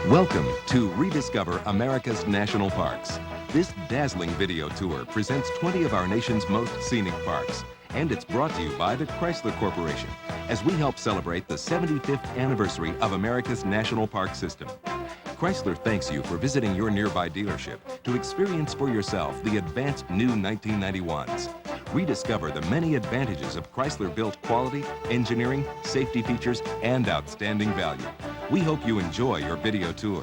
Welcome to Rediscover America's National Parks. This dazzling video tour presents 20 of our nation's most scenic parks, and it's brought to you by the Chrysler Corporation as we help celebrate the 75th anniversary of America's National Park System. Chrysler thanks you for visiting your nearby dealership to experience for yourself the advanced new 1991s. Rediscover the many advantages of Chrysler-built quality, engineering, safety features, and outstanding value. We hope you enjoy your video tour.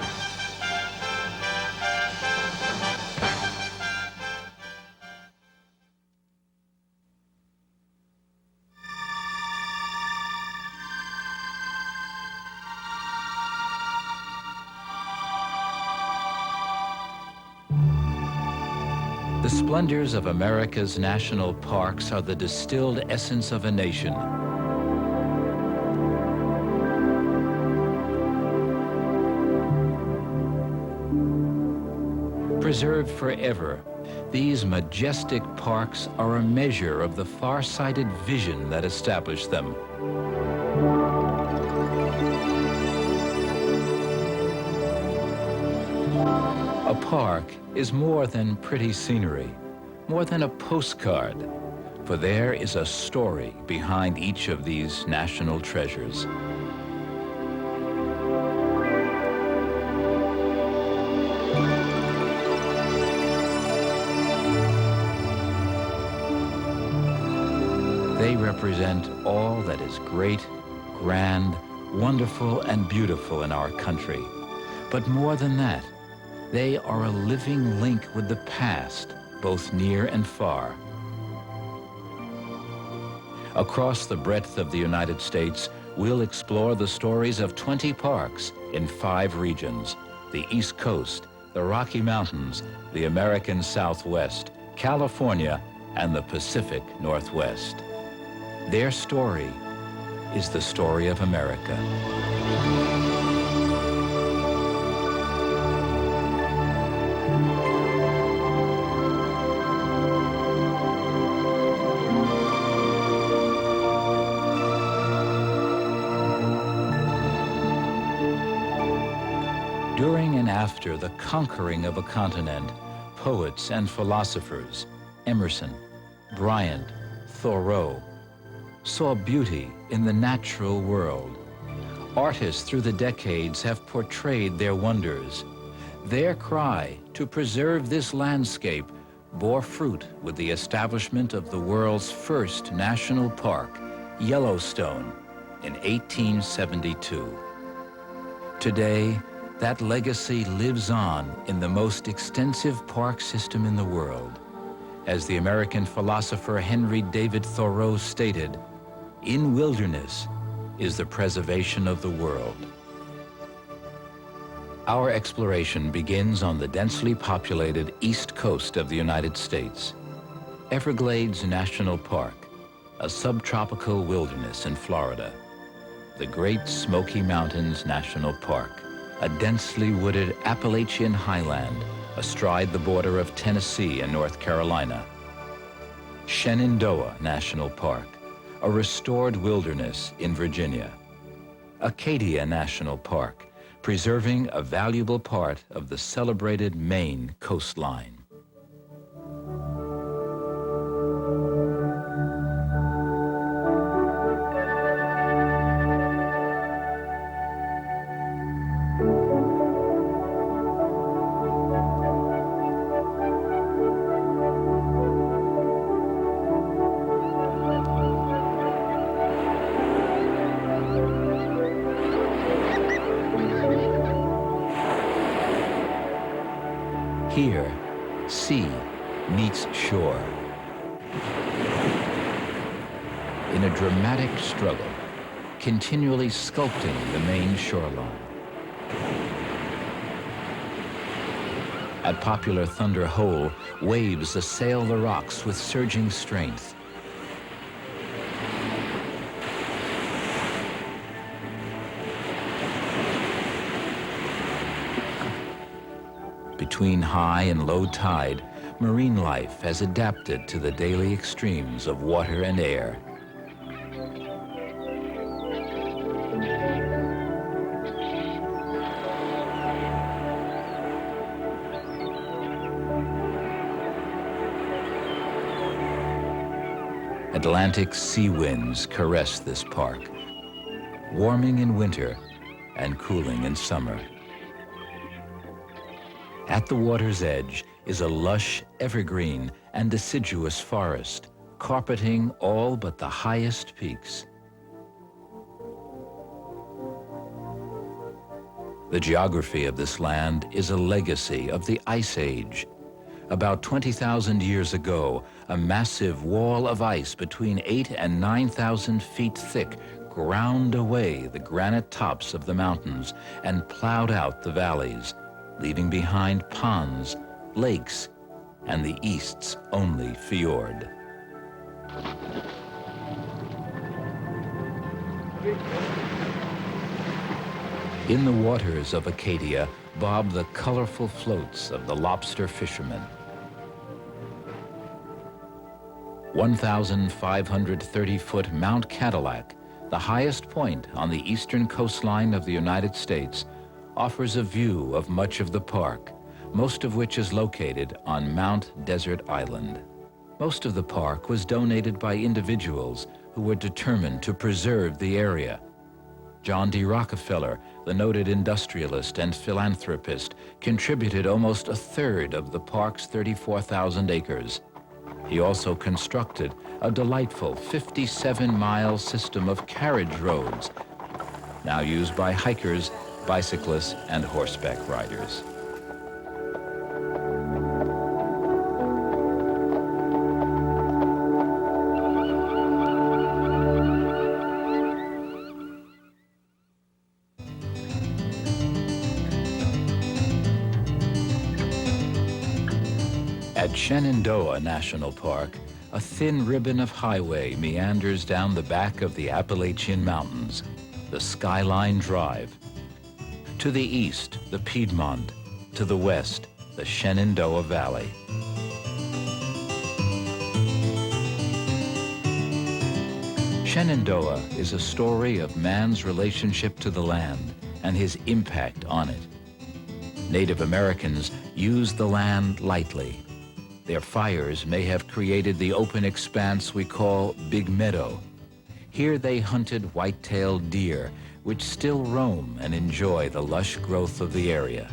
The splendors of America's national parks are the distilled essence of a nation. Preserved forever, these majestic parks are a measure of the far-sighted vision that established them. A park is more than pretty scenery, more than a postcard, for there is a story behind each of these national treasures. They represent all that is great, grand, wonderful, and beautiful in our country. But more than that, they are a living link with the past, both near and far. Across the breadth of the United States, we'll explore the stories of 20 parks in 5 regions: the East Coast, the Rocky Mountains, the American Southwest, California, and the Pacific Northwest. Their story is the story of America. During and after the conquering of a continent, poets and philosophers, Emerson, Bryant, Thoreau, saw beauty in the natural world. Artists through the decades have portrayed their wonders. Their cry to preserve this landscape bore fruit with the establishment of the world's first national park, Yellowstone, in 1872. Today, that legacy lives on in the most extensive park system in the world. As the American philosopher Henry David Thoreau stated, "In wilderness is the preservation of the world." Our exploration begins on the densely populated east coast of the United States. Everglades National Park, a subtropical wilderness in Florida. The Great Smoky Mountains National Park, a densely wooded Appalachian highland astride the border of Tennessee and North Carolina. Shenandoah National Park, a restored wilderness in Virginia. Acadia National Park, preserving a valuable part of the celebrated Maine coastline. Here, sea meets shore. In a dramatic struggle, continually sculpting the Maine shoreline. At Popular Thunder Hole, waves assail the rocks with surging strength. Between high and low tide, marine life has adapted to the daily extremes of water and air. Atlantic sea winds caress this park, warming in winter and cooling in summer. At the water's edge is a lush, evergreen, and deciduous forest, carpeting all but the highest peaks. The geography of this land is a legacy of the Ice Age. About 20,000 years ago, a massive wall of ice between 8,000 and 9,000 feet thick ground away the granite tops of the mountains and plowed out the valleys, leaving behind ponds, lakes, and the East's only fjord. In the waters of Acadia bob the colorful floats of the lobster fishermen. 1,530-foot Mount Cadillac, the highest point on the eastern coastline of the United States, offers a view of much of the park, most of which is located on Mount Desert Island. Most of the park was donated by individuals who were determined to preserve the area. John D. Rockefeller, the noted industrialist and philanthropist, contributed almost a third of the park's 34,000 acres. He also constructed a delightful 57-mile system of carriage roads, now used by hikers, bicyclists, and horseback riders. At Shenandoah National Park, a thin ribbon of highway meanders down the back of the Appalachian Mountains, the Skyline Drive. To the east, the Piedmont. To the west, the Shenandoah Valley. Shenandoah is a story of man's relationship to the land and his impact on it. Native Americans used the land lightly. Their fires may have created the open expanse we call Big Meadow. Here they hunted white-tailed deer, which still roam and enjoy the lush growth of the area.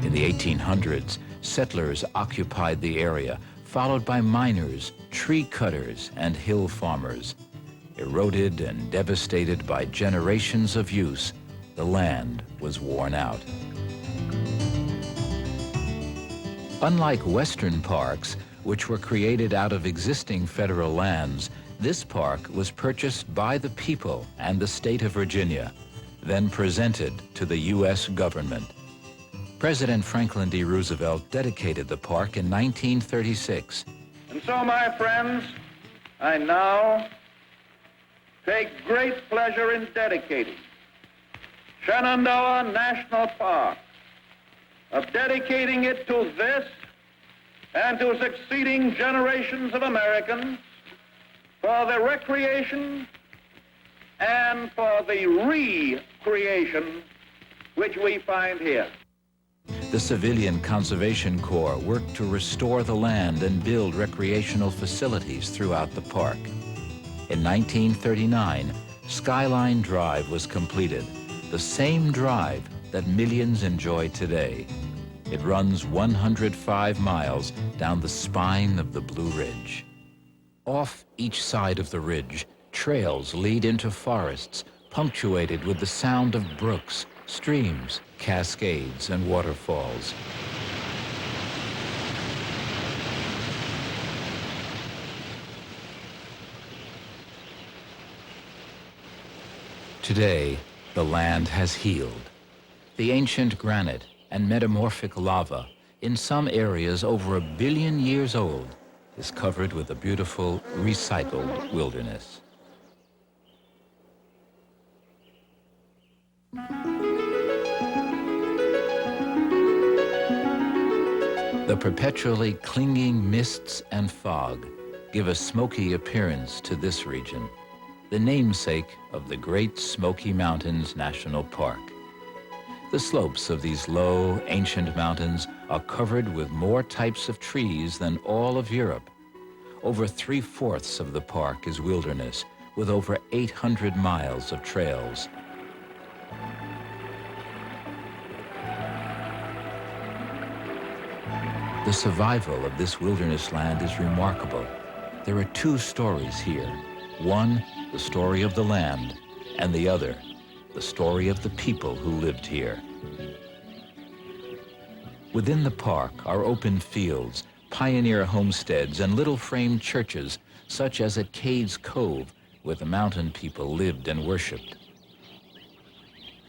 In the 1800s, settlers occupied the area, followed by miners, tree cutters, and hill farmers. Eroded and devastated by generations of use, the land was worn out. Unlike Western parks, which were created out of existing federal lands, this park was purchased by the people and the state of Virginia, then presented to the U.S. government. President Franklin D. Roosevelt dedicated the park in 1936. And so, my friends, I now take great pleasure in dedicating Shenandoah National Park, of dedicating it to this and to succeeding generations of Americans for the recreation and for the recreation which we find here. The Civilian Conservation Corps worked to restore the land and build recreational facilities throughout the park. In 1939, Skyline Drive was completed, the same drive that millions enjoy today. It runs 105 miles down the spine of the Blue Ridge. Off each side of the ridge, trails lead into forests, punctuated with the sound of brooks, streams, cascades, and waterfalls. Today, the land has healed. The ancient granite and metamorphic lava, in some areas over 1 billion years old, is covered with a beautiful, recycled wilderness. The perpetually clinging mists and fog give a smoky appearance to this region, the namesake of the Great Smoky Mountains National Park. The slopes of these low, ancient mountains are covered with more types of trees than all of Europe. Over 3/4 of the park is wilderness, with over 800 miles of trails. The survival of this wilderness land is remarkable. There are two stories here. One, the story of the land, and the other, the story of the people who lived here. Within the park are open fields, pioneer homesteads, and little frame churches, such as at Cades Cove, where the mountain people lived and worshiped.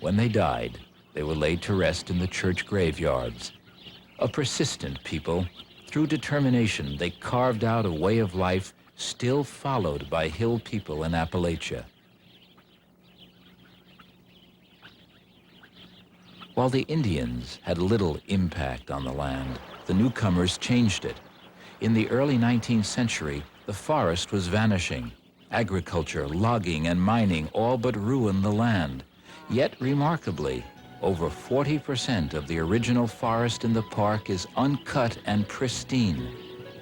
When they died, they were laid to rest in the church graveyards. A persistent people, through determination, they carved out a way of life still followed by hill people in Appalachia. While the Indians had little impact on the land, the newcomers changed it. In the early 19th century, the forest was vanishing. Agriculture, logging, and mining all but ruined the land. Yet, remarkably, over 40% of the original forest in the park is uncut and pristine,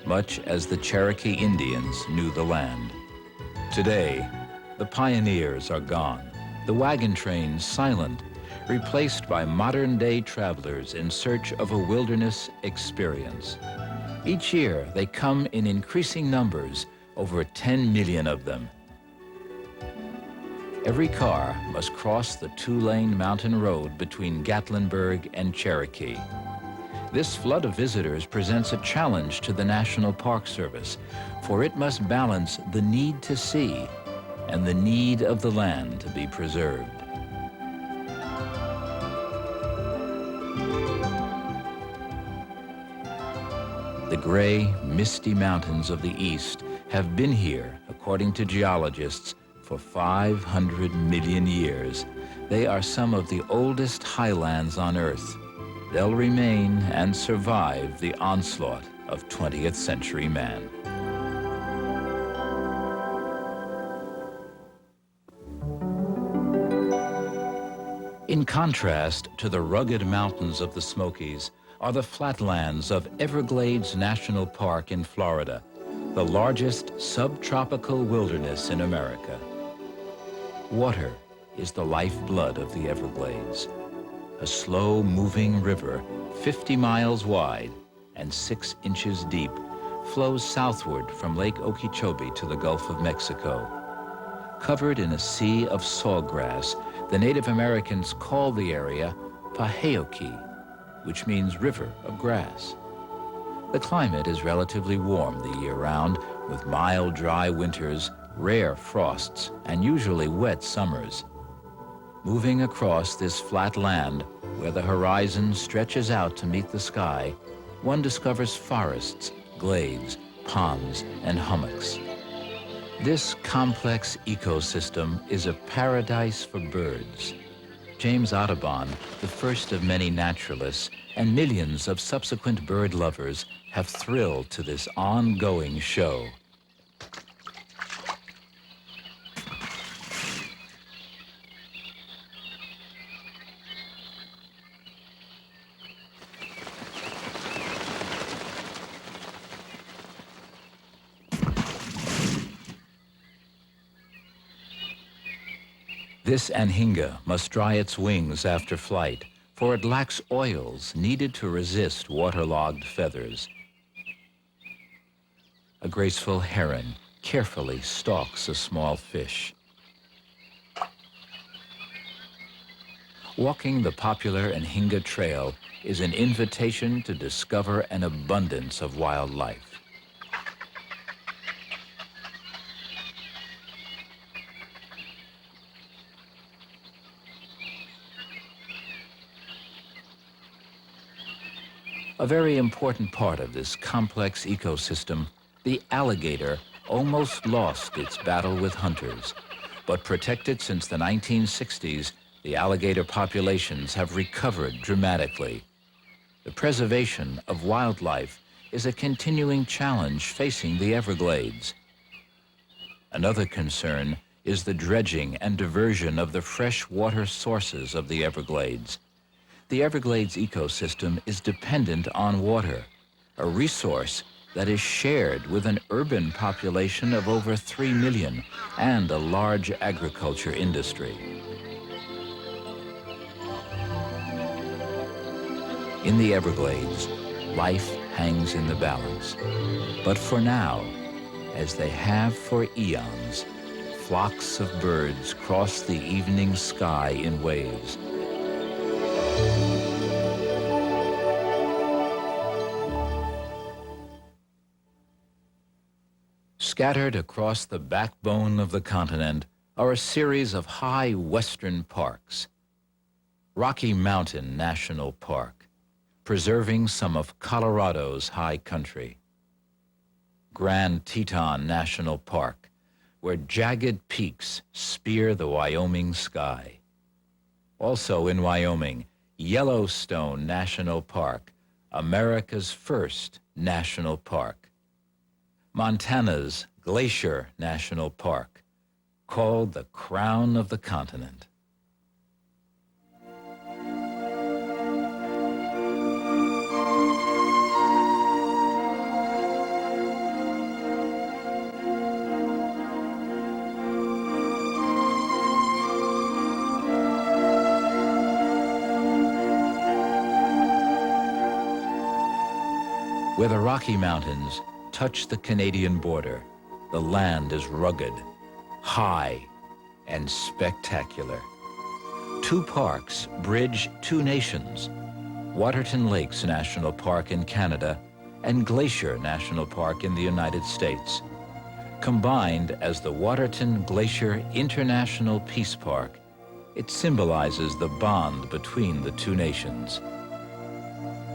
much as the Cherokee Indians knew the land. Today, the pioneers are gone, the wagon trains silent, replaced by modern-day travelers in search of a wilderness experience. Each year, they come in increasing numbers, over 10 million of them. Every car must cross the two-lane mountain road between Gatlinburg and Cherokee. This flood of visitors presents a challenge to the National Park Service, for it must balance the need to see and the need of the land to be preserved. The gray, misty mountains of the east have been here, according to geologists, for 500 million years. They are some of the oldest highlands on Earth. They'll remain and survive the onslaught of 20th century man. In contrast to the rugged mountains of the Smokies are the flatlands of Everglades National Park in Florida, the largest subtropical wilderness in America. Water is the lifeblood of the Everglades. A slow-moving river, 50 miles wide and 6 inches deep, flows southward from Lake Okeechobee to the Gulf of Mexico. Covered in a sea of sawgrass, the Native Americans call the area Paheoki, which means river of grass. The climate is relatively warm the year round, with mild, dry winters, rare frosts, and usually wet summers. Moving across this flat land, where the horizon stretches out to meet the sky, one discovers forests, glades, ponds, and hummocks. This complex ecosystem is a paradise for birds. James Audubon, the first of many naturalists, and millions of subsequent bird lovers have thrilled to this ongoing show. This anhinga must dry its wings after flight, for it lacks oils needed to resist waterlogged feathers. A graceful heron carefully stalks a small fish. Walking the popular Anhinga Trail is an invitation to discover an abundance of wildlife. A very important part of this complex ecosystem, the alligator almost lost its battle with hunters. But protected since the 1960s, the alligator populations have recovered dramatically. The preservation of wildlife is a continuing challenge facing the Everglades. Another concern is the dredging and diversion of the fresh water sources of the Everglades. The Everglades ecosystem is dependent on water, a resource that is shared with an urban population of over 3 million and a large agriculture industry. In the Everglades, life hangs in the balance. But for now, as they have for eons, flocks of birds cross the evening sky in waves. Scattered across the backbone of the continent are a series of high western parks. Rocky Mountain National Park, preserving some of Colorado's high country. Grand Teton National Park, where jagged peaks spear the Wyoming sky. Also in Wyoming, Yellowstone National Park, America's first national park. Montana's Glacier National Park, called the crown of the continent. Where the Rocky Mountains touch the Canadian border, the land is rugged, high, and spectacular. Two parks bridge two nations, Waterton Lakes National Park in Canada and Glacier National Park in the United States. Combined as the Waterton Glacier International Peace Park, it symbolizes the bond between the two nations.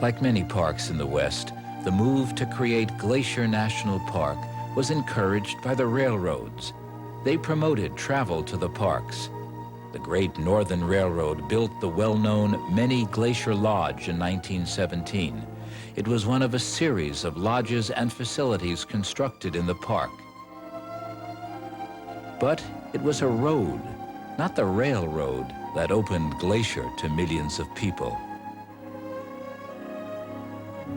Like many parks in the West, the move to create Glacier National Park was encouraged by the railroads. They promoted travel to the parks. The Great Northern Railroad built the well-known Many Glacier Lodge in 1917. It was one of a series of lodges and facilities constructed in the park. But it was a road, not the railroad, that opened Glacier to millions of people.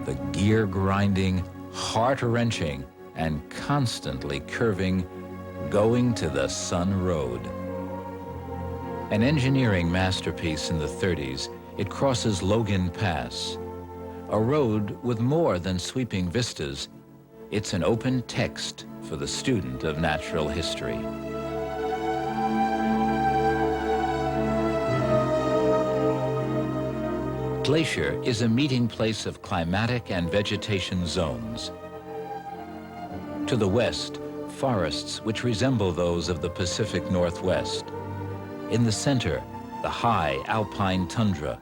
The gear-grinding, heart-wrenching, and constantly curving Going to the Sun Road. An engineering masterpiece in the 30s, it crosses Logan Pass. A road with more than sweeping vistas, it's an open text for the student of natural history. Glacier is a meeting place of climatic and vegetation zones. To the west, forests which resemble those of the Pacific Northwest. In the center, the high alpine tundra.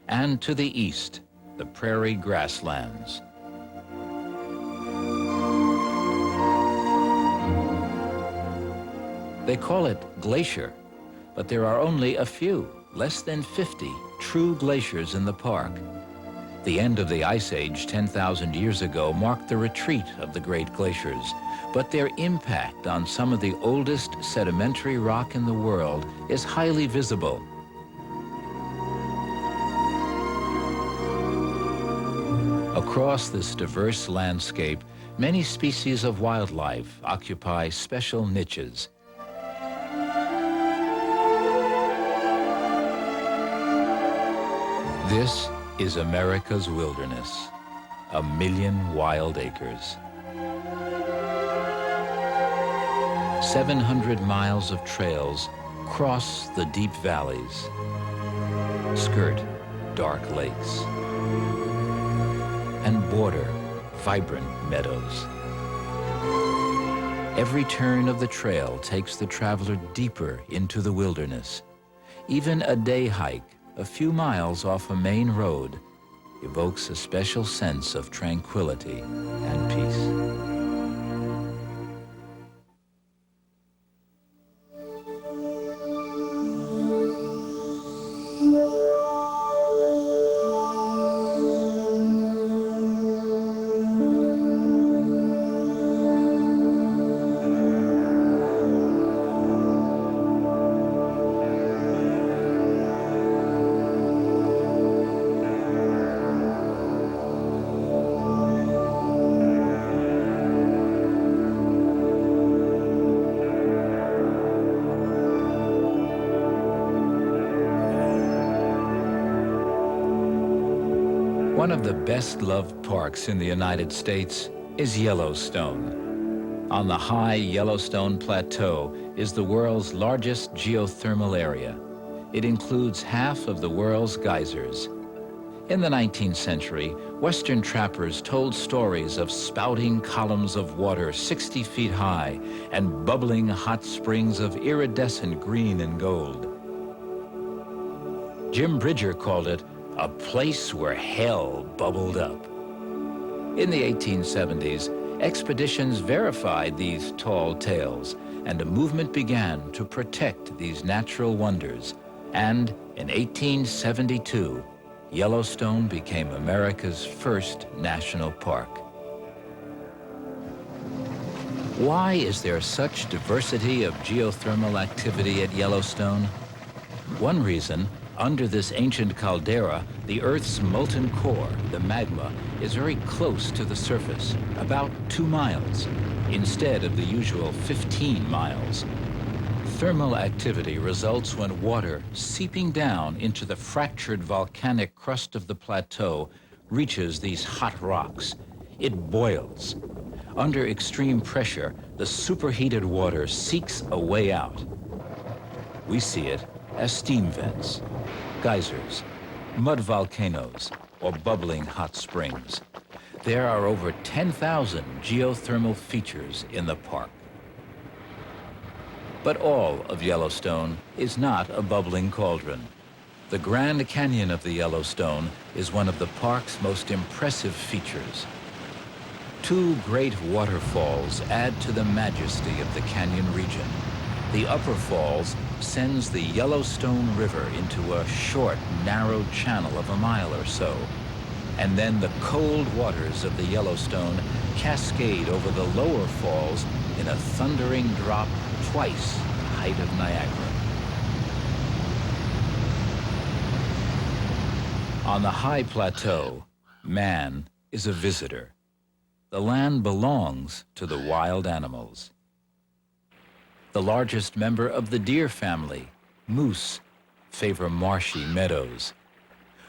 And to the east, the prairie grasslands. They call it Glacier, but there are only a few, less than 50, true glaciers in the park. The end of the Ice Age 10,000 years ago marked the retreat of the great glaciers, but their impact on some of the oldest sedimentary rock in the world is highly visible. Across this diverse landscape, many species of wildlife occupy special niches. This is America's wilderness, 1 million wild acres. 700 miles of trails cross the deep valleys, skirt dark lakes, and border vibrant meadows. Every turn of the trail takes the traveler deeper into the wilderness. Even a day hike a few miles off a main road evokes a special sense of tranquility and peace. One of the best-loved parks in the United States is Yellowstone. On the high Yellowstone Plateau is the world's largest geothermal area. It includes half of the world's geysers. In the 19th century, Western trappers told stories of spouting columns of water 60 feet high and bubbling hot springs of iridescent green and gold. Jim Bridger called it a place where hell bubbled up. In the 1870s, expeditions verified these tall tales, and a movement began to protect these natural wonders. And in 1872, Yellowstone became America's first national park. Why is there such diversity of geothermal activity at Yellowstone? One reason, under this ancient caldera, the Earth's molten core, the magma, is very close to the surface, about 2 miles, instead of the usual 15 miles. Thermal activity results when water seeping down into the fractured volcanic crust of the plateau reaches these hot rocks. It boils. Under extreme pressure, the superheated water seeks a way out. We see it as steam vents, geysers, mud volcanoes, or bubbling hot springs. There are over 10,000 geothermal features in the park. But all of Yellowstone is not a bubbling cauldron. The Grand Canyon of the Yellowstone is one of the park's most impressive features. 2 great waterfalls add to the majesty of the canyon region. The upper falls sends the Yellowstone River into a short, narrow channel of a mile or so. And then the cold waters of the Yellowstone cascade over the lower falls in a thundering drop twice the height of Niagara. On the high plateau, man is a visitor. The land belongs to the wild animals. The largest member of the deer family, moose, favor marshy meadows.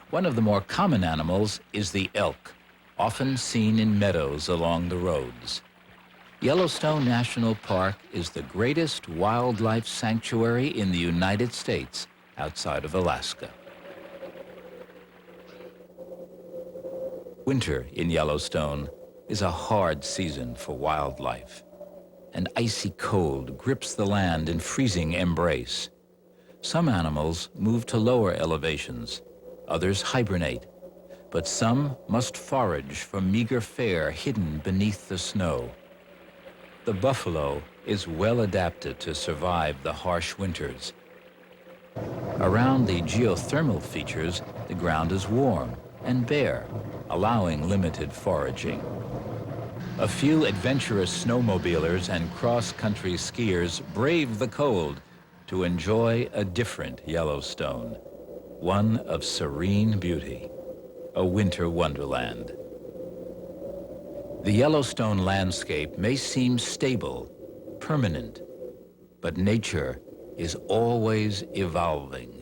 One of the more common animals is the elk, often seen in meadows along the roads. Yellowstone National Park is the greatest wildlife sanctuary in the United States outside of Alaska. Winter in Yellowstone is a hard season for wildlife. An icy cold grips the land in freezing embrace. Some animals move to lower elevations, others hibernate, but some must forage for meager fare hidden beneath the snow. The buffalo is well adapted to survive the harsh winters. Around the geothermal features, the ground is warm and bare, allowing limited foraging. A few adventurous snowmobilers and cross-country skiers brave the cold to enjoy a different Yellowstone, one of serene beauty, a winter wonderland. The Yellowstone landscape may seem stable, permanent, but nature is always evolving.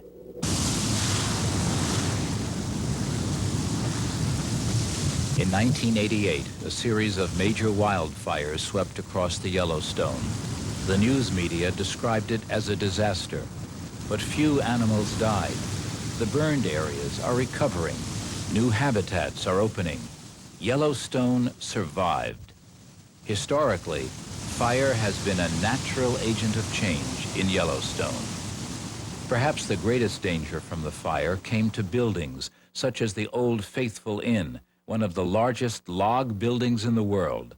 In 1988, a series of major wildfires swept across the Yellowstone. The news media described it as a disaster, but few animals died. The burned areas are recovering. New habitats are opening. Yellowstone survived. Historically, fire has been a natural agent of change in Yellowstone. Perhaps the greatest danger from the fire came to buildings such as the Old Faithful Inn, one of the largest log buildings in the world.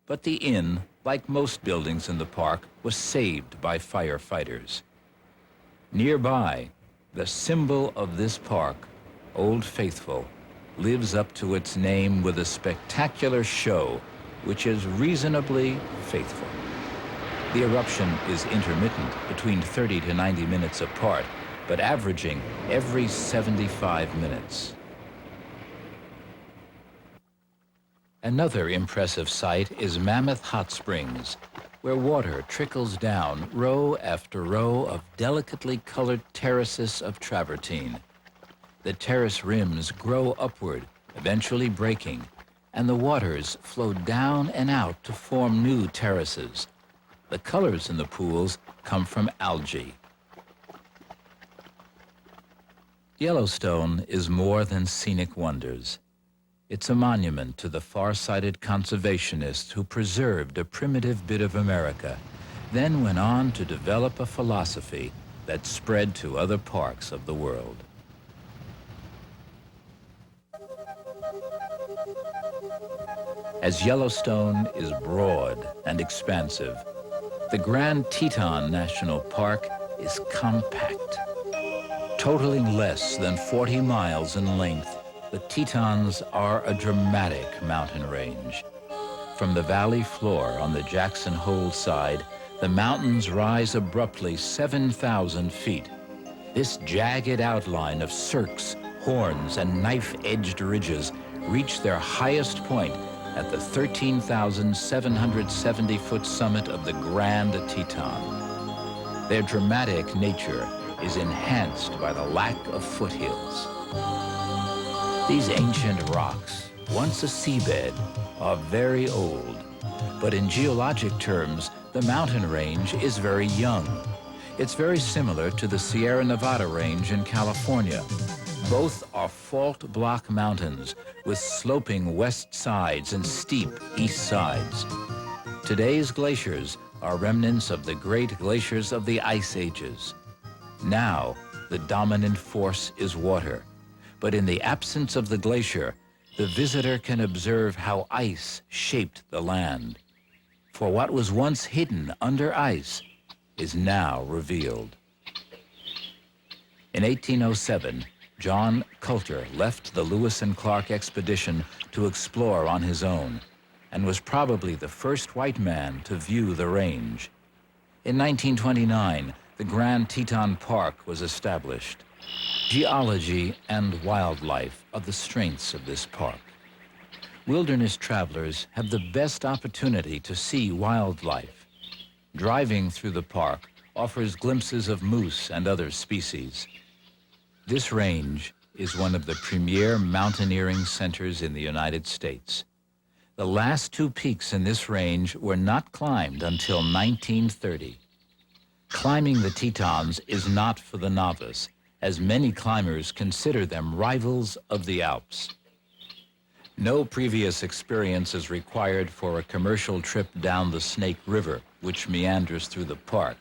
But the inn, like most buildings in the park, was saved by firefighters. Nearby, the symbol of this park, Old Faithful, lives up to its name with a spectacular show, which is reasonably faithful. The eruption is intermittent, between 30 to 90 minutes apart, but averaging every 75 minutes. Another impressive sight is Mammoth Hot Springs, where water trickles down row after row of delicately colored terraces of travertine. The terrace rims grow upward, eventually breaking, and the waters flow down and out to form new terraces. The colors in the pools come from algae. Yellowstone is more than scenic wonders. It's a monument to the far-sighted conservationists who preserved a primitive bit of America, then went on to develop a philosophy that spread to other parts of the world. As Yellowstone is broad and expansive, the Grand Teton National Park is compact. Totaling less than 40 miles in length, the Tetons are a dramatic mountain range. From the valley floor on the Jackson Hole side, the mountains rise abruptly 7,000 feet. This jagged outline of cirques, horns, and knife-edged ridges reach their highest point at the 13,770-foot summit of the Grand Teton. Their dramatic nature is enhanced by the lack of foothills. These ancient rocks, once a seabed, are very old, but in geologic terms, the mountain range is very young. It's very similar to the Sierra Nevada range in California. Both are fault block mountains with sloping west sides and steep east sides. Today's glaciers are remnants of the great glaciers of the ice ages. Now, the dominant force is water, but in the absence of the glacier, the visitor can observe how ice shaped the land. For what was once hidden under ice is now revealed. In 1807, John Coulter left the Lewis and Clark expedition to explore on his own, and was probably the first white man to view the range. In 1929, the Grand Teton Park was established. Geology and wildlife are the strengths of this park. Wilderness travelers have the best opportunity to see wildlife. Driving through the park offers glimpses of moose and other species. This range is one of the premier mountaineering centers in the United States. The last two peaks in this range were not climbed until 1930. Climbing the Tetons is not for the novice, as many climbers consider them rivals of the Alps. No previous experience is required for a commercial trip down the Snake River, which meanders through the park,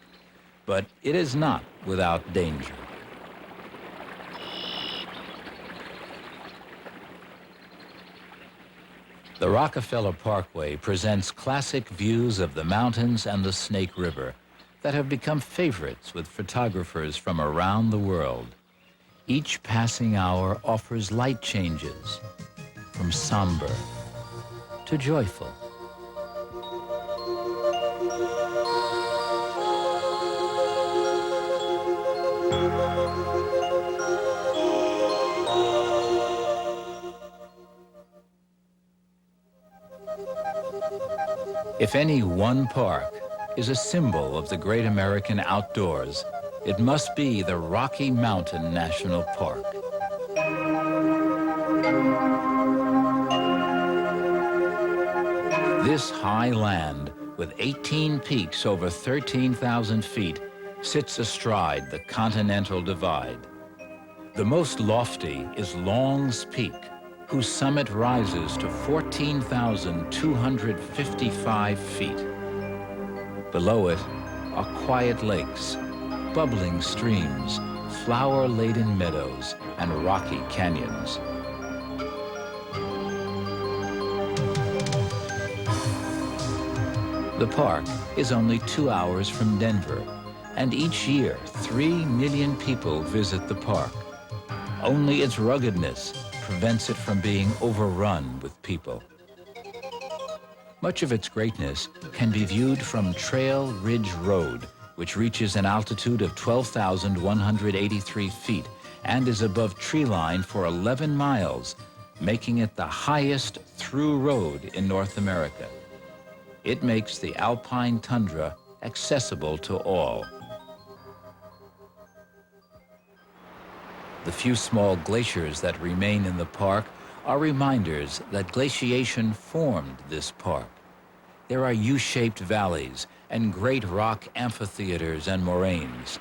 but it is not without danger. The Rockefeller Parkway presents classic views of the mountains and the Snake River that have become favorites with photographers from around the world. Each passing hour offers light changes, from somber to joyful. If any one park is a symbol of the great American outdoors, it must be the Rocky Mountain National Park. This high land, with 18 peaks over 13,000 feet, sits astride the Continental Divide. The most lofty is Long's Peak, whose summit rises to 14,255 feet. Below it are quiet lakes, bubbling streams, flower-laden meadows, and rocky canyons. The park is only 2 hours from Denver, and each year 3 million people visit the park. Only its ruggedness prevents it from being overrun with people. Much of its greatness can be viewed from Trail Ridge Road, which reaches an altitude of 12,183 feet and is above tree line for 11 miles, making it the highest through road in North America. It makes the alpine tundra accessible to all. The few small glaciers that remain in the park are reminders that glaciation formed this park. There are U-shaped valleys and great rock amphitheaters and moraines.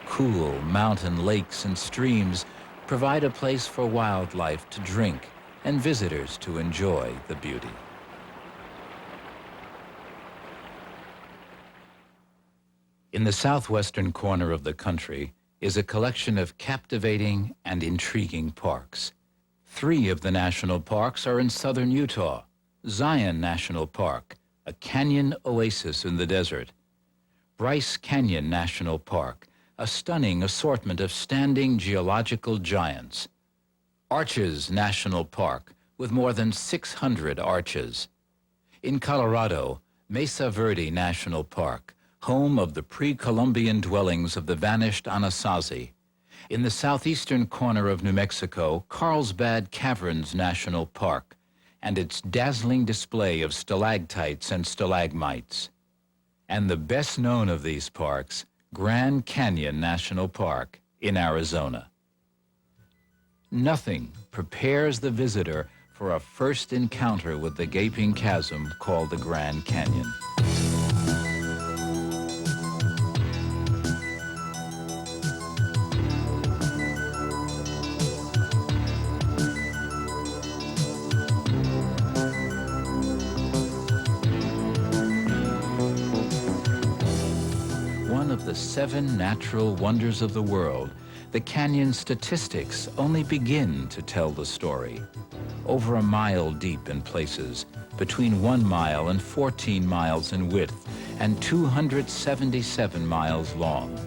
Cool mountain lakes and streams provide a place for wildlife to drink and visitors to enjoy the beauty. In the southwestern corner of the country is a collection of captivating and intriguing parks. 3 of the national parks are in southern Utah: Zion National Park, a canyon oasis in the desert; Bryce Canyon National Park, a stunning assortment of standing geological giants; Arches National Park, with more than 600 arches. In Colorado, Mesa Verde National Park, home of the pre-Columbian dwellings of the vanished Anasazi. In the southeastern corner of New Mexico, Carlsbad Caverns National Park, and its dazzling display of stalactites and stalagmites. And the best known of these parks, Grand Canyon National Park in Arizona. Nothing prepares the visitor for a first encounter with the gaping chasm called the Grand Canyon. One of the 7 natural wonders of the world, the canyon statistics only begin to tell the story. Over a mile deep in places, between 1 mile and 14 miles in width, and 277 miles long.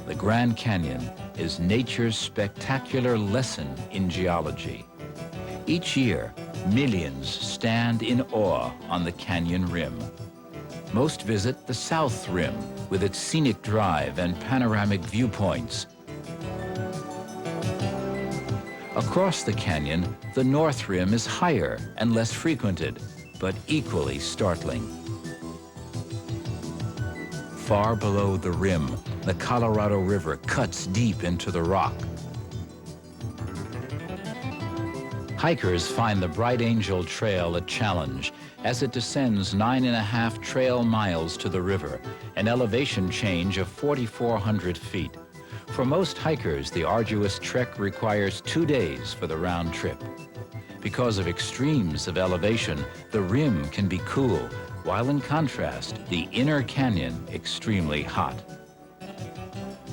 The Grand Canyon is nature's spectacular lesson in geology. Each year, millions stand in awe on the canyon rim. Most visit the South Rim with its scenic drive and panoramic viewpoints. Across the canyon, the North Rim is higher and less frequented, but equally startling. Far below the rim, the Colorado River cuts deep into the rock. Hikers find the Bright Angel Trail a challenge as it descends 9.5 trail miles to the river, an elevation change of 4,400 feet. For most hikers, the arduous trek requires 2 days for the round trip. Because of extremes of elevation, the rim can be cool, while in contrast, the inner canyon extremely hot.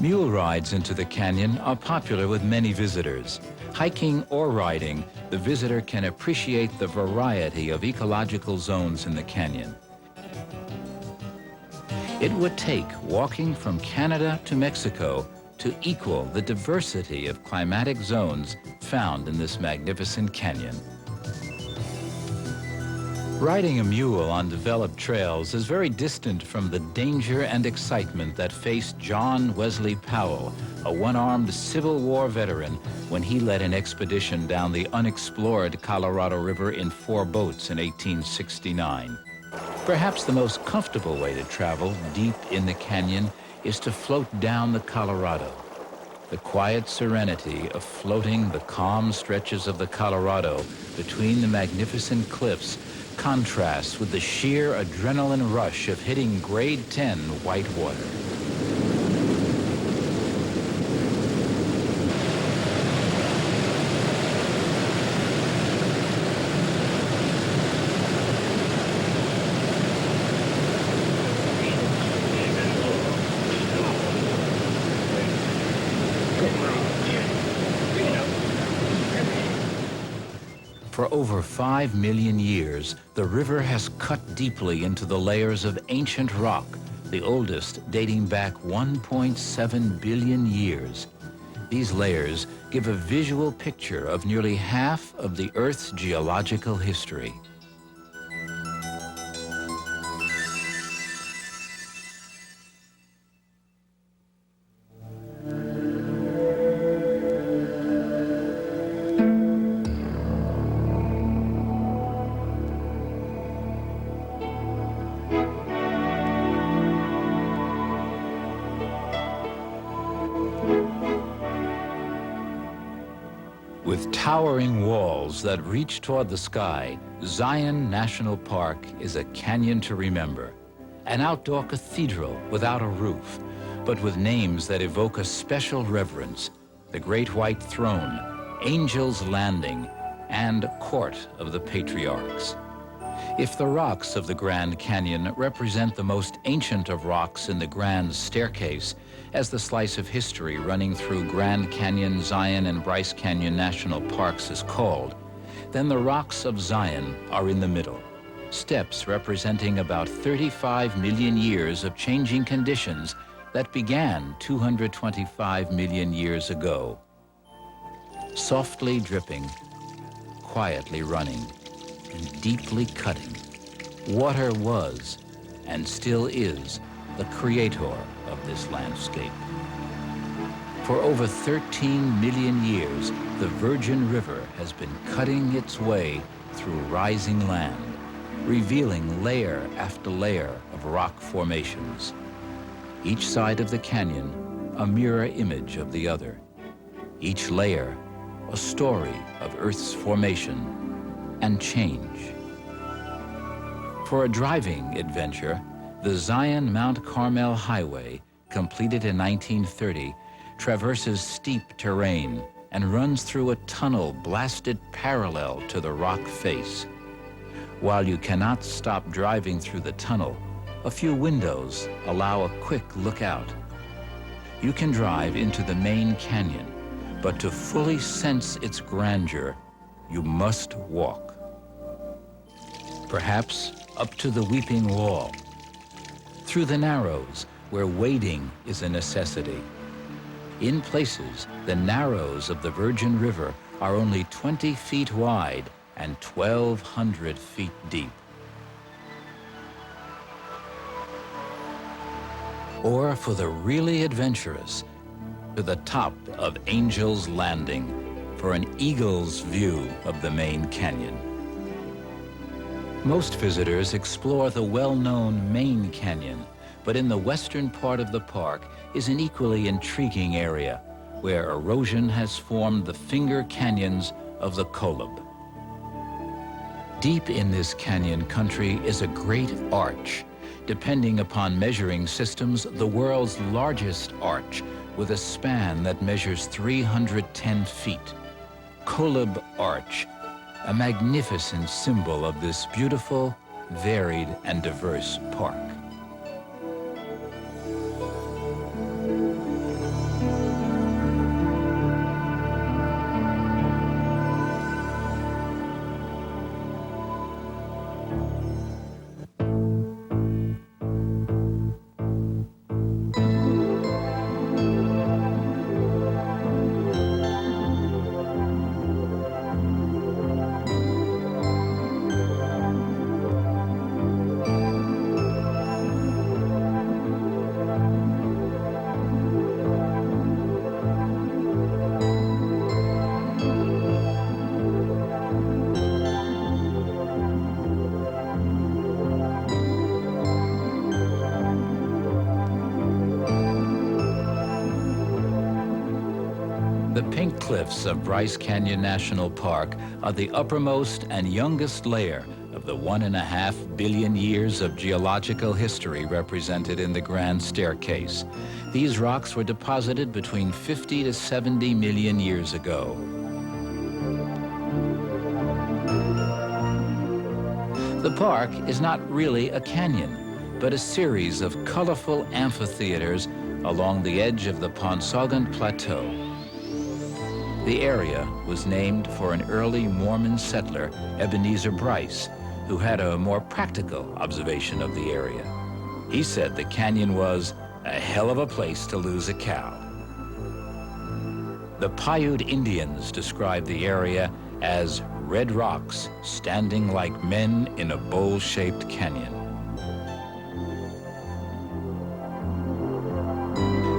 Mule rides into the canyon are popular with many visitors. Hiking or riding, the visitor can appreciate the variety of ecological zones in the canyon. It would take walking from Canada to Mexico to equal the diversity of climatic zones found in this magnificent canyon. Riding a mule on developed trails is very distant from the danger and excitement that faced John Wesley Powell, a one-armed Civil War veteran, when he led an expedition down the unexplored Colorado River in 4 boats in 1869. Perhaps the most comfortable way to travel deep in the canyon is to float down the Colorado. The quiet serenity of floating the calm stretches of the Colorado between the magnificent cliffs contrasts with the sheer adrenaline rush of hitting grade 10 whitewater. For over 5 million years, the river has cut deeply into the layers of ancient rock, the oldest dating back 1.7 billion years. These layers give a visual picture of nearly half of the Earth's geological history. With towering walls that reach toward the sky, Zion National Park is a canyon to remember. An outdoor cathedral without a roof, but with names that evoke a special reverence: the Great White Throne, Angel's Landing, and Court of the Patriarchs. If the rocks of the Grand Canyon represent the most ancient of rocks in the Grand Staircase, as the slice of history running through Grand Canyon, Zion, and Bryce Canyon National Parks is called, then the rocks of Zion are in the middle, steps representing about 35 million years of changing conditions that began 225 million years ago. Softly dripping, quietly running, and deeply cutting, water was, and still is, the creator of this landscape. For over 13 million years, the Virgin River has been cutting its way through rising land, revealing layer after layer of rock formations. Each side of the canyon, a mirror image of the other. Each layer, a story of Earth's formation and change. For a driving adventure, the Zion-Mount Carmel Highway, completed in 1930, traverses steep terrain and runs through a tunnel blasted parallel to the rock face. While you cannot stop driving through the tunnel, a few windows allow a quick look out. You can drive into the main canyon, but to fully sense its grandeur, you must walk. Perhaps up to the Weeping Wall, through the Narrows, where wading is a necessity. In places, the Narrows of the Virgin River are only 20 feet wide and 1,200 feet deep. Or for the really adventurous, to the top of Angel's Landing for an eagle's view of the main canyon. Most visitors explore the well-known main canyon, but in the western part of the park is an equally intriguing area where erosion has formed the finger canyons of the Kolob. Deep in this canyon country is a great arch, depending upon measuring systems, the world's largest arch, with a span that measures 310 feet. Kolob Arch, a magnificent symbol of this beautiful, varied, and diverse park. The pink cliffs of Bryce Canyon National Park are the uppermost and youngest layer of the 1.5 billion years of geological history represented in the Grand Staircase. These rocks were deposited between 50 to 70 million years ago. The park is not really a canyon, but a series of colorful amphitheaters along the edge of the Paunsaugunt Plateau. The area was named for an early Mormon settler, Ebenezer Bryce, who had a more practical observation of the area. He said the canyon was a hell of a place to lose a cow. The Paiute Indians described the area as red rocks standing like men in a bowl-shaped canyon.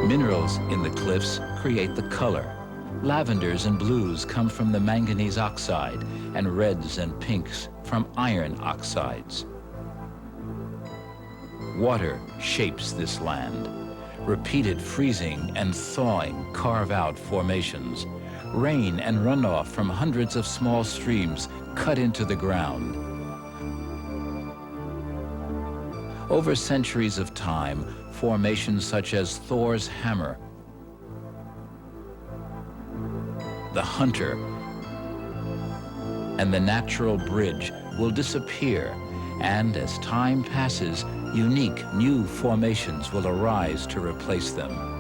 Minerals in the cliffs create the color. Lavenders and blues come from the manganese oxide, and reds and pinks from iron oxides. Water shapes this land. Repeated freezing and thawing carve out formations. Rain and runoff from hundreds of small streams cut into the ground. Over centuries of time, formations such as Thor's hammer, the hunter, and the natural bridge will disappear, and as time passes, unique new formations will arise to replace them.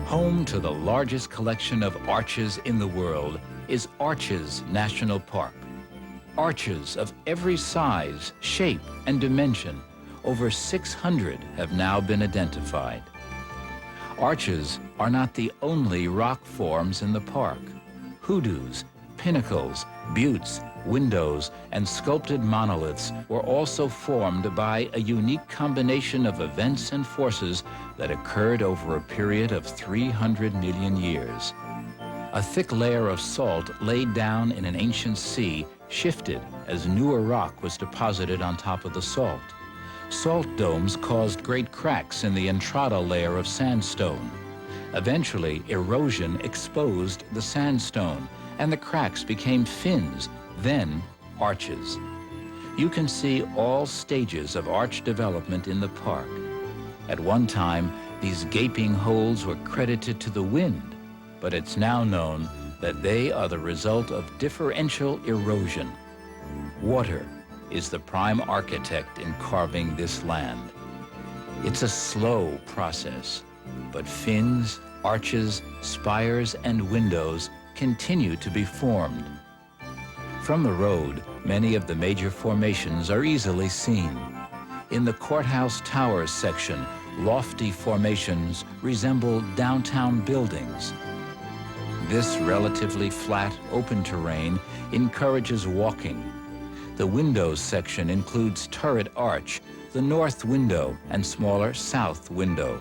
Home to the largest collection of arches in the world is Arches National Park. Arches of every size, shape, and dimension, over 600 have now been identified. Arches are not the only rock forms in the park. Hoodoos, pinnacles, buttes, windows, and sculpted monoliths were also formed by a unique combination of events and forces that occurred over a period of 300 million years. A thick layer of salt laid down in an ancient sea shifted as newer rock was deposited on top of the salt. Salt domes caused great cracks in the entrada layer of sandstone. Eventually, erosion exposed the sandstone, and the cracks became fins, then arches. You can see all stages of arch development in the park. At one time, these gaping holes were credited to the wind, but it's now known that they are the result of differential erosion. Water is the prime architect in carving this land. It's a slow process, but fins, arches, spires, and windows continue to be formed. From the road, many of the major formations are easily seen. In the courthouse towers section, lofty formations resemble downtown buildings. This relatively flat, open terrain encourages walking. The windows section includes turret arch, the north window, and smaller south window.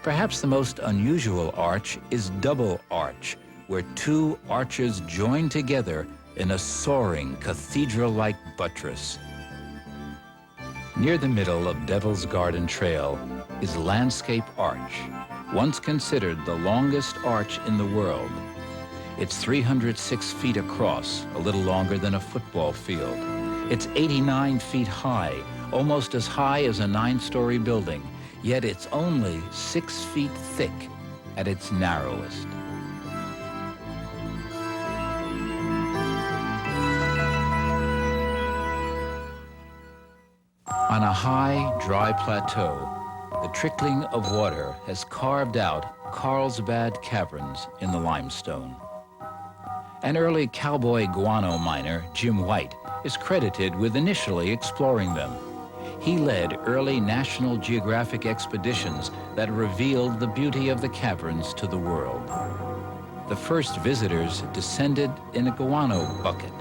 Perhaps the most unusual arch is double arch, where two arches join together in a soaring cathedral-like buttress. Near the middle of Devil's Garden Trail is Landscape Arch, once considered the longest arch in the world. It's 306 feet across, a little longer than a football field. It's 89 feet high, almost as high as a 9-story building, yet it's only 6 feet thick at its narrowest. On a high, dry plateau, the trickling of water has carved out Carlsbad Caverns in the limestone. An early cowboy guano miner, Jim White, is credited with initially exploring them. He led early National Geographic expeditions that revealed the beauty of the caverns to the world. The first visitors descended in a guano bucket.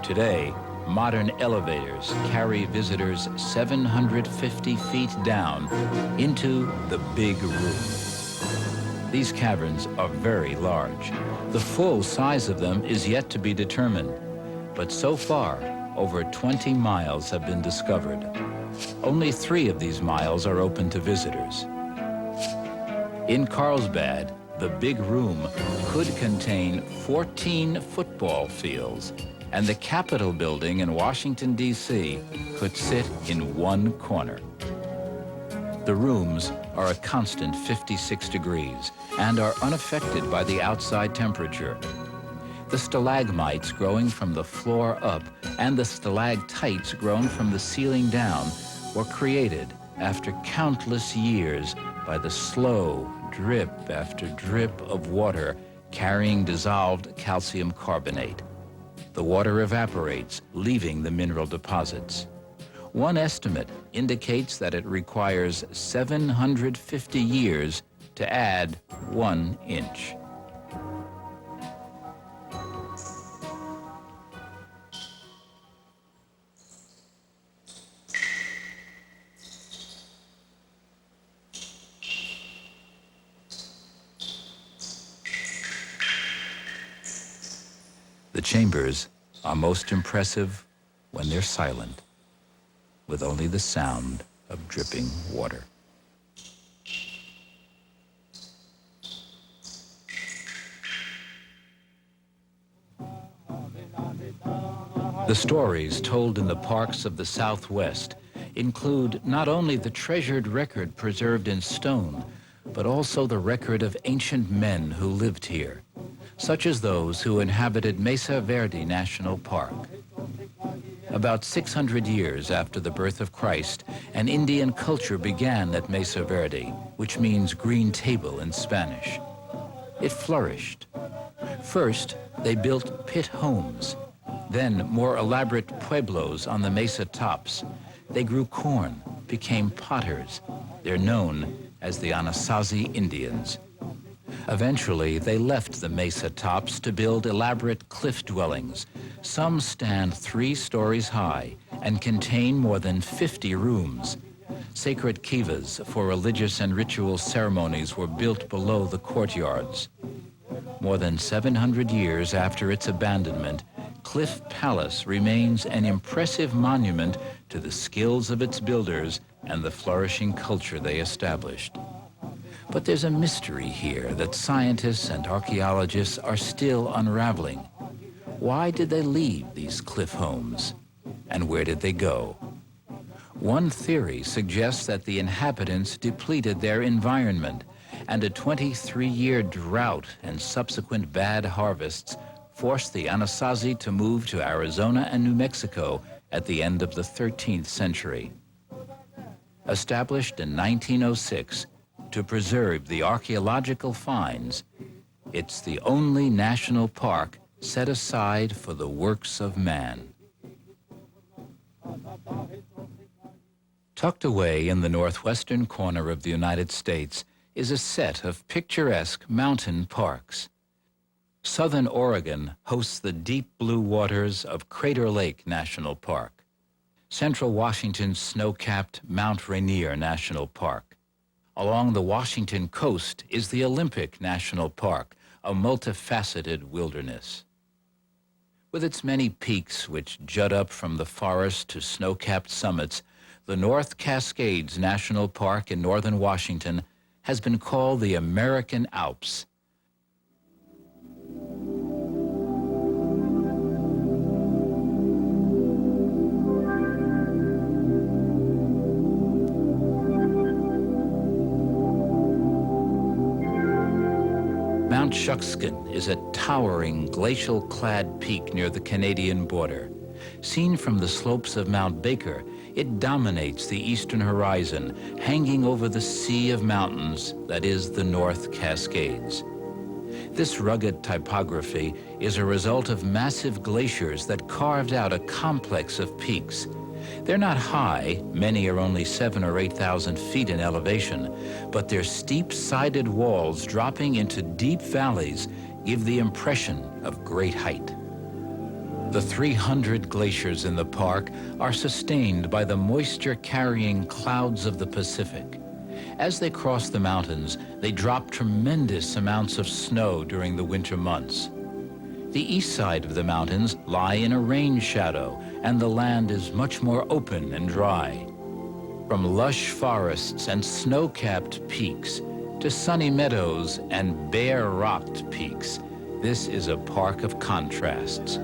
Today, modern elevators carry visitors 750 feet down into the Big Room. These caverns are very large. The full size of them is yet to be determined, but so far, over 20 miles have been discovered. Only 3 of these miles are open to visitors. In Carlsbad, the Big Room could contain 14 football fields, and the Capitol building in Washington, D.C. could sit in one corner. The rooms are a constant 56 degrees and are unaffected by the outside temperature. The stalagmites growing from the floor up and the stalactites grown from the ceiling down were created after countless years by the slow drip after drip of water carrying dissolved calcium carbonate. The water evaporates, leaving the mineral deposits. One estimate indicates that it requires 750 years to add 1 inch. chambers are most impressive when they're silent, with only the sound of dripping water. The stories told in the parks of the Southwest include not only the treasured record preserved in stone, but also the record of ancient men who lived here, such as those who inhabited Mesa Verde National Park. About 600 years after the birth of Christ, an Indian culture began at Mesa Verde, which means green table in Spanish. It flourished. First, they built pit homes, then more elaborate pueblos on the mesa tops. They grew corn, became potters. They're known as the Anasazi Indians. Eventually, they left the mesa tops to build elaborate cliff dwellings. Some stand 3 stories high and contain more than 50 rooms. Sacred kivas for religious and ritual ceremonies were built below the courtyards. More than 700 years after its abandonment, Cliff Palace remains an impressive monument to the skills of its builders and the flourishing culture they established. But there's a mystery here that scientists and archaeologists are still unraveling. Why did they leave these cliff homes? And where did they go? One theory suggests that the inhabitants depleted their environment, and a 23-year drought and subsequent bad harvests forced the Anasazi to move to Arizona and New Mexico at the end of the 13th century. Established in 1906 to preserve the archaeological finds, it's the only national park set aside for the works of man. Tucked away in the northwestern corner of the United States is a set of picturesque mountain parks. Southern Oregon hosts the deep blue waters of Crater Lake National Park. Central Washington's snow-capped Mount Ranier National Park. Along the Washington coast is the Olympic National Park, a multifaceted wilderness. With its many peaks which jut up from the forest to snow-capped summits, the North Cascades National Park in northern Washington has been called the American Alps. Mount Shuckskin is a towering glacial-clad peak near the Canadian border. Seen from the slopes of Mount Baker, it dominates the eastern horizon, hanging over the sea of mountains that is the North Cascades. This rugged typography is a result of massive glaciers that carved out a complex of peaks. They're not high, many are only 7,000 or 8,000 feet in elevation, but their steep-sided walls dropping into deep valleys give the impression of great height. The 300 glaciers in the park are sustained by the moisture-carrying clouds of the Pacific. As they cross the mountains, they drop tremendous amounts of snow during the winter months. The east side of the mountains lie in a rain shadow, and the land is much more open and dry. From lush forests and snow-capped peaks to sunny meadows and bare-rocked peaks, this is a park of contrasts.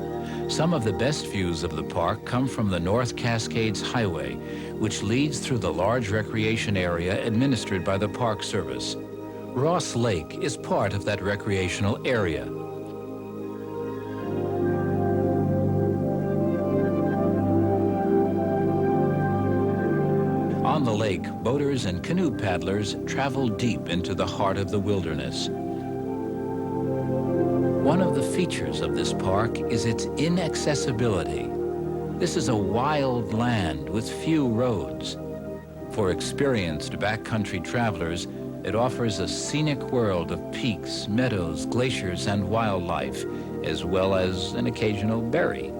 Some of the best views of the park come from the North Cascades Highway, which leads through the large recreation area administered by the Park Service. Ross Lake is part of that recreational area. On the lake, boaters and canoe paddlers travel deep into the heart of the wilderness. One of the features of this park is its inaccessibility. This is a wild land with few roads. For experienced backcountry travelers, it offers a scenic world of peaks, meadows, glaciers, and wildlife, as well as an occasional berry.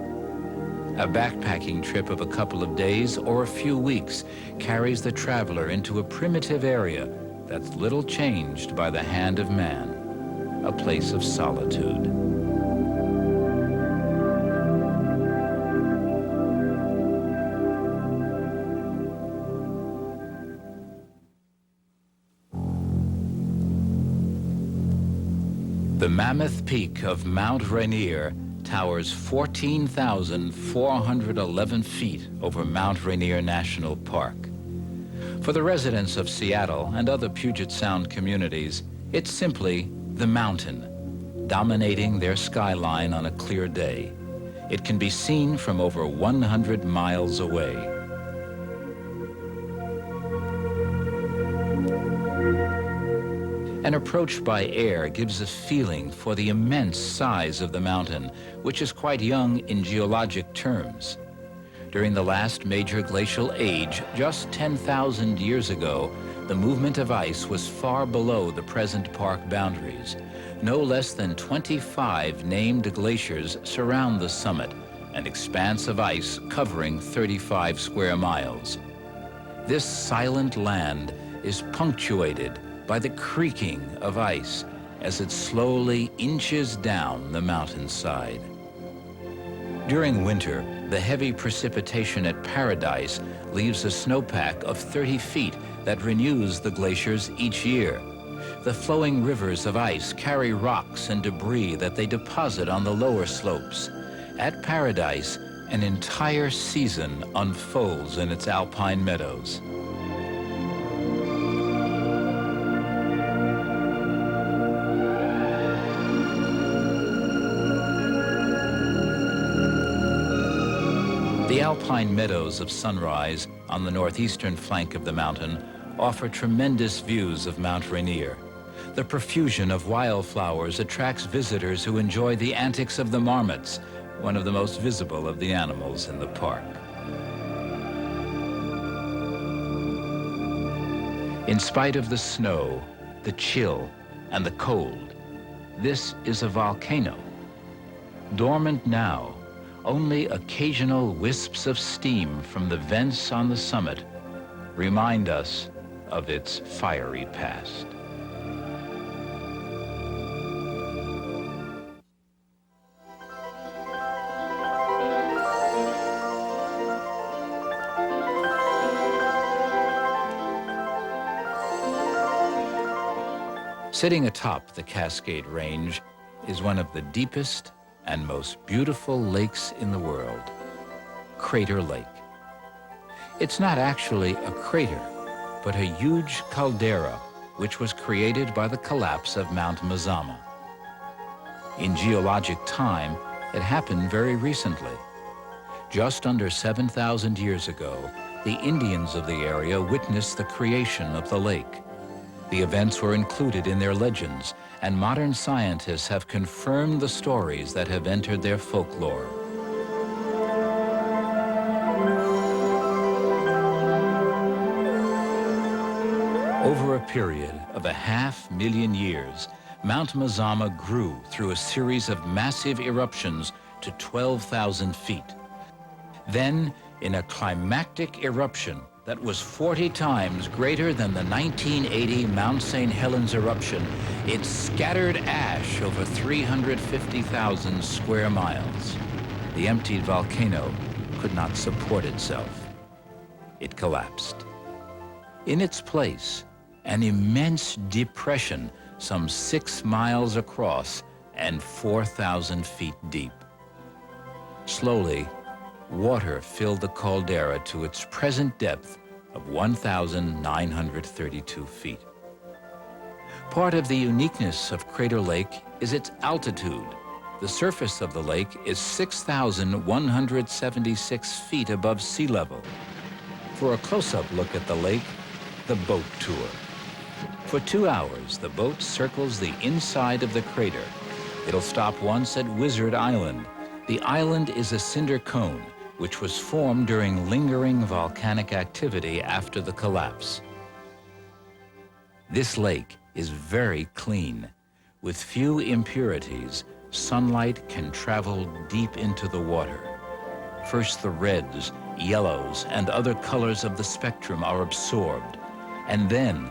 A backpacking trip of a couple of days or a few weeks carries the traveler into a primitive area that's little changed by the hand of man, a place of solitude. The mammoth peak of Mount Ranier towers 14,411 feet over Mount Ranier National Park. For the residents of Seattle and other Puget Sound communities, it's simply the mountain, dominating their skyline on a clear day. It can be seen from over 100 miles away. An approach by air gives a feeling for the immense size of the mountain, which is quite young in geologic terms. During the last major glacial age, just 10,000 years ago, the movement of ice was far below the present park boundaries. No less than 25 named glaciers surround the summit, an expanse of ice covering 35 square miles. This silent land is punctuated by the creaking of ice as it slowly inches down the mountainside. During winter, the heavy precipitation at Paradise leaves a snowpack of 30 feet that renews the glaciers each year. The flowing rivers of ice carry rocks and debris that they deposit on the lower slopes. At Paradise, an entire season unfolds in its alpine meadows. The alpine meadows of Sunrise on the northeastern flank of the mountain offer tremendous views of Mount Rainier. The profusion of wildflowers attracts visitors who enjoy the antics of the marmots, one of the most visible of the animals in the park. In spite of the snow, the chill, and the cold, this is a volcano. Dormant now, only occasional wisps of steam from the vents on the summit remind us of its fiery past. Sitting atop the Cascade Range is one of the deepest and most beautiful lakes in the world, Crater Lake. It's not actually a crater, but a huge caldera which was created by the collapse of Mount Mazama. In geologic time, it happened very recently. Just under 7,000 years ago, the Indians of the area witnessed the creation of the lake. The events were included in their legends, and modern scientists have confirmed the stories that have entered their folklore. Over a period of 500,000 years, Mount Mazama grew through a series of massive eruptions to 12,000 feet. Then, in a climactic eruption that was 40 times greater than the 1980 Mount St. Helens eruption, it scattered ash over 350,000 square miles. The emptied volcano could not support itself. It collapsed. In its place, an immense depression some 6 miles across and 4,000 feet deep. Slowly, water filled the caldera to its present depth of 1,932 feet. Part of the uniqueness of Crater Lake is its altitude. The surface of the lake is 6,176 feet above sea level. For a close-up look at the lake, the boat tour. For 2 hours, the boat circles the inside of the crater. It'll stop once at Wizard Island. The island is a cinder cone, which was formed during lingering volcanic activity after the collapse. This lake is very clean. With few impurities, sunlight can travel deep into the water. First, the reds, yellows, and other colors of the spectrum are absorbed, and then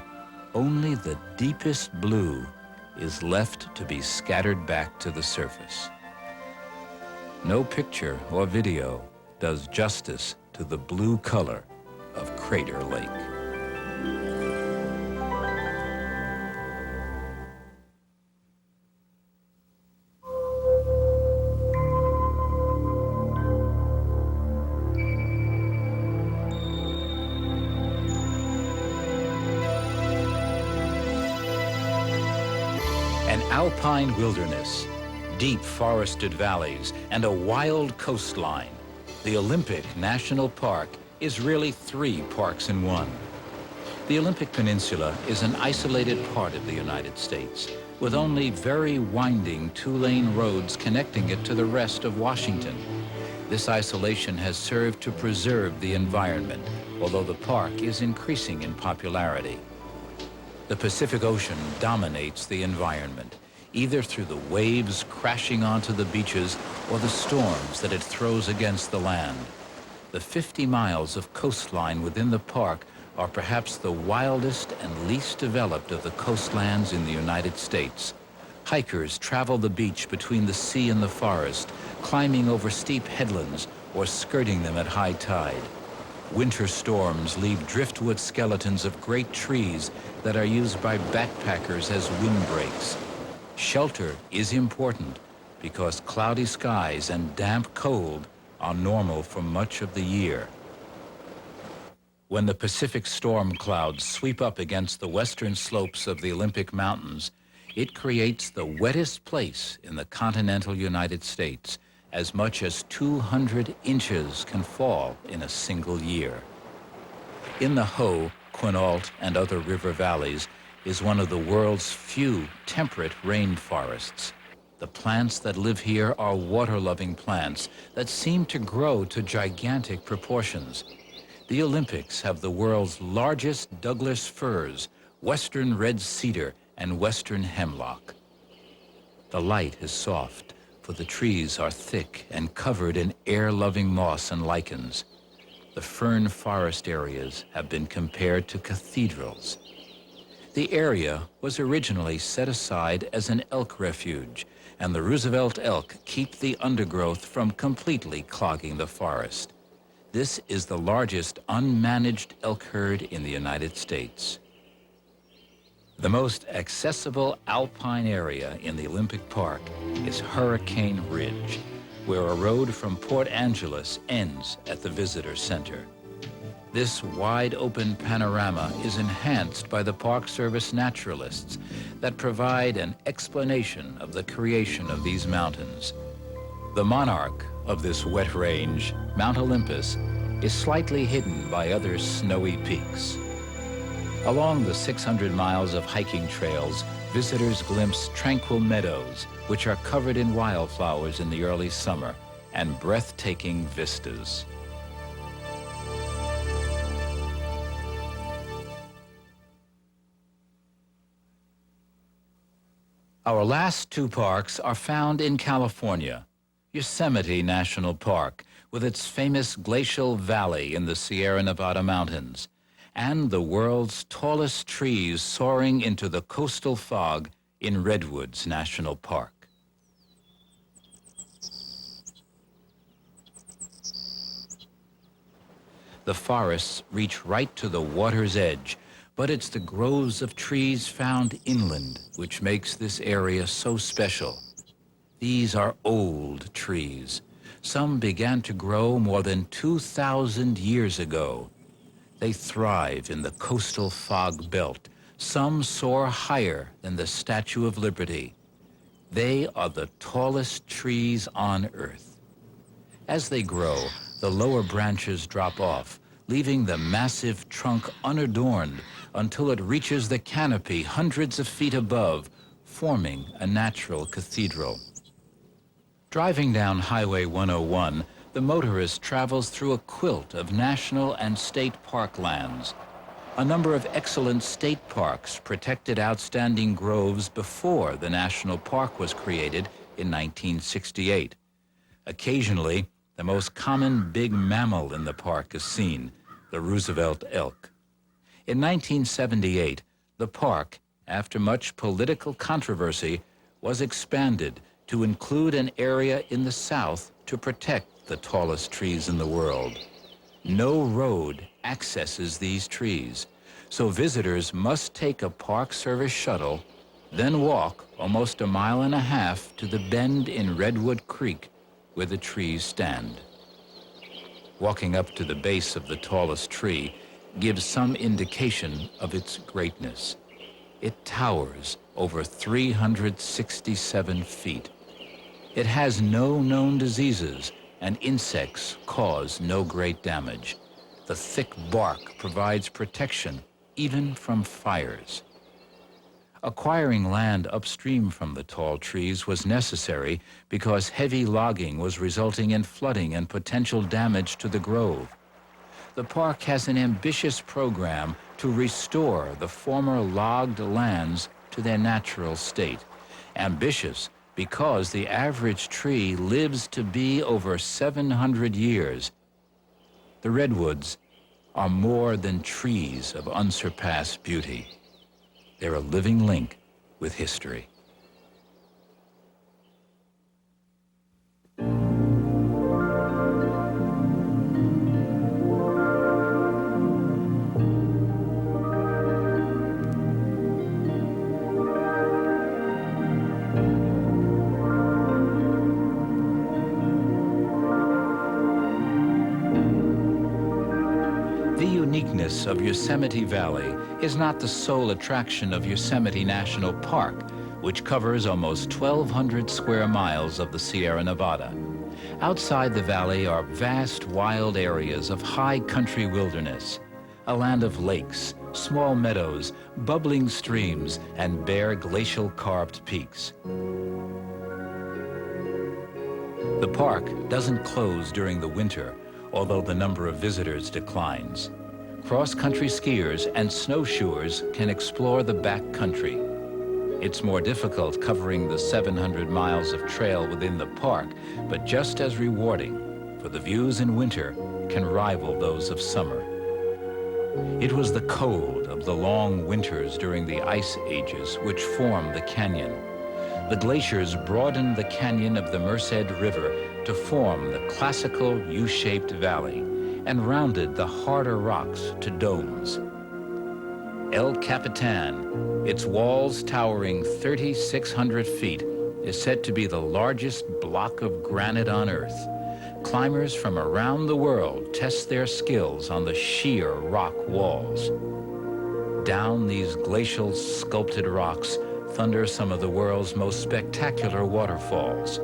only the deepest blue is left to be scattered back to the surface. No picture or video does justice to the blue color of Crater Lake. An alpine wilderness, deep forested valleys, and a wild coastline. The Olympic National Park is really 3 parks in one. The Olympic Peninsula is an isolated part of the United States, with only very winding 2-lane roads connecting it to the rest of Washington. This isolation has served to preserve the environment, although the park is increasing in popularity. The Pacific Ocean dominates the environment, either through the waves crashing onto the beaches or the storms that it throws against the land. The 50 miles of coastline within the park are perhaps the wildest and least developed of the coastlands in the United States. Hikers travel the beach between the sea and the forest, climbing over steep headlands or skirting them at high tide. Winter storms leave driftwood skeletons of great trees that are used by backpackers as windbreaks. Shelter is important because cloudy skies and damp cold are normal for much of the year. When the Pacific storm clouds sweep up against the western slopes of the Olympic Mountains, it creates the wettest place in the continental United States. As much as 200 inches can fall in a single year. In the Hoh, Quinault, and other river valleys is one of the world's few temperate rainforests. The plants that live here are water-loving plants that seem to grow to gigantic proportions. The Olympics have the world's largest Douglas firs, western red cedar, and western hemlock. The light is soft, for the trees are thick and covered in air-loving moss and lichens. The fern forest areas have been compared to cathedrals. The area was originally set aside as an elk refuge, and the Roosevelt elk keep the undergrowth from completely clogging the forest. This is the largest unmanaged elk herd in the United States. The most accessible alpine area in the Olympic Park is Hurricane Ridge, where a road from Port Angeles ends at the visitor center. This wide-open panorama is enhanced by the Park Service naturalists that provide an explanation of the creation of these mountains. The monarch of this wet range, Mount Olympus, is slightly hidden by other snowy peaks. Along the 600 miles of hiking trails, visitors glimpse tranquil meadows, which are covered in wildflowers in the early summer, and breathtaking vistas. Our last 2 parks are found in California. Yosemite National Park, with its famous glacial valley in the Sierra Nevada mountains, and the world's tallest trees soaring into the coastal fog in Redwoods National Park. The forests reach right to the water's edge, but it's the groves of trees found inland which makes this area so special. These are old trees. Some began to grow more than 2,000 years ago. They thrive in the coastal fog belt. Some soar higher than the Statue of Liberty. They are the tallest trees on Earth. As they grow, the lower branches drop off, leaving the massive trunk unadorned until it reaches the canopy hundreds of feet above, forming a natural cathedral. Driving down Highway 101, the motorist travels through a quilt of national and state park lands. A number of excellent state parks protected outstanding groves before the national park was created in 1968. Occasionally, the most common big mammal in the park is seen, the Roosevelt elk. In 1978, the park, after much political controversy, was expanded to include an area in the south to protect the tallest trees in the world. No road accesses these trees, so visitors must take a Park Service shuttle, then walk almost 1.5 miles to the bend in Redwood Creek where the trees stand. Walking up to the base of the tallest tree gives some indication of its greatness. It towers over 367 feet. It has no known diseases, and insects cause no great damage. The thick bark provides protection even from fires. Acquiring land upstream from the tall trees was necessary because heavy logging was resulting in flooding and potential damage to the grove. The park has an ambitious program to restore the former logged lands to their natural state. Ambitious because the average tree lives to be over 700 years. The redwoods are more than trees of unsurpassed beauty. They're a living link with history. The uniqueness of Yosemite Valley is not the sole attraction of Yosemite National Park, which covers almost 1,200 square miles of the Sierra Nevada. Outside the valley are vast wild areas of high country wilderness, a land of lakes, small meadows, bubbling streams, and bare glacial carved peaks. The park doesn't close during the winter, although the number of visitors declines. Cross-country skiers and snowshoers can explore the back country. It's more difficult covering the 700 miles of trail within the park, but just as rewarding, for the views in winter can rival those of summer. It was the cold of the long winters during the ice ages which formed the canyon. The glaciers broadened the canyon of the Merced River to form the classical U-shaped valley and rounded the harder rocks to domes. El Capitan, its walls towering 3,600 feet, is said to be the largest block of granite on Earth. Climbers from around the world test their skills on the sheer rock walls. Down these glacial sculpted rocks thunder some of the world's most spectacular waterfalls.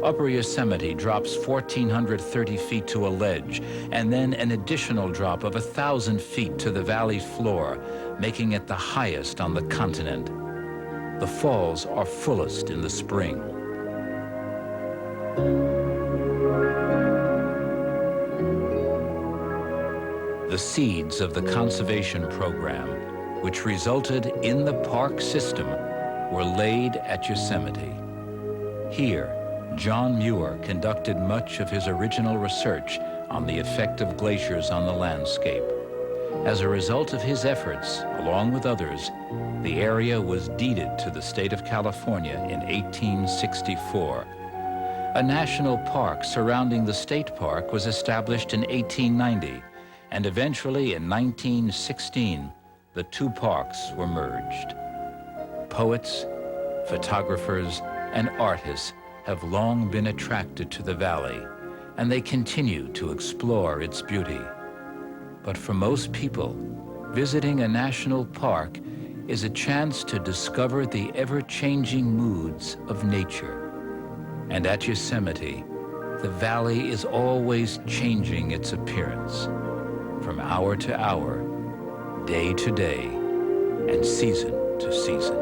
Upper Yosemite drops 1,430 feet to a ledge, and then an additional drop of 1,000 feet to the valley floor, making it the highest on the continent. The falls are fullest in the spring. The seeds of the conservation program, which resulted in the park system, were laid at Yosemite. Here, John Muir conducted much of his original research on the effect of glaciers on the landscape. As a result of his efforts, along with others, the area was deeded to the state of California in 1864. A national park surrounding the state park was established in 1890, and eventually in 1916, the two parks were merged. Poets, photographers, and artists have long been attracted to the valley, and they continue to explore its beauty. But for most people, visiting a national park is a chance to discover the ever-changing moods of nature. And at Yosemite, the valley is always changing its appearance, from hour to hour, day to day, and season to season.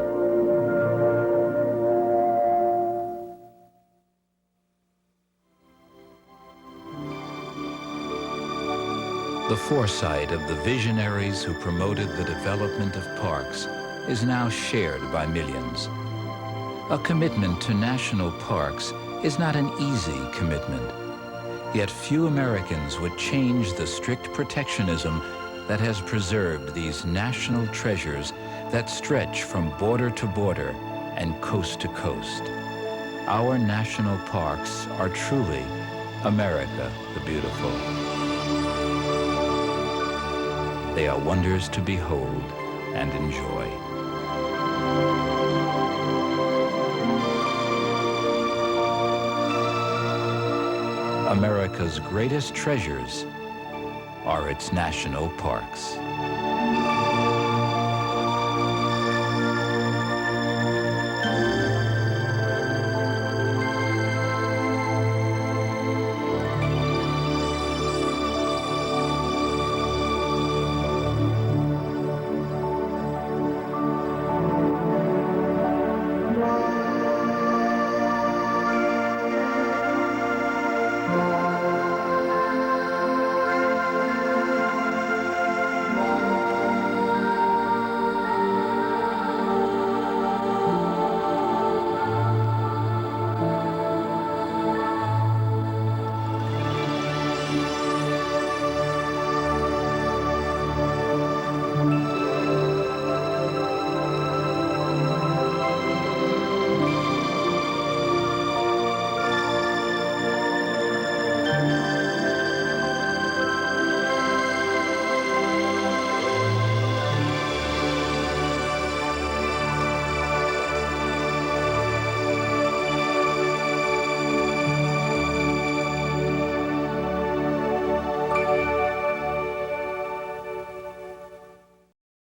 The foresight of the visionaries who promoted the development of parks is now shared by millions. A commitment to national parks is not an easy commitment. Yet few Americans would change the strict protectionism that has preserved these national treasures that stretch from border to border and coast to coast. Our national parks are truly America the Beautiful. They are wonders to behold and enjoy. America's greatest treasures are its national parks.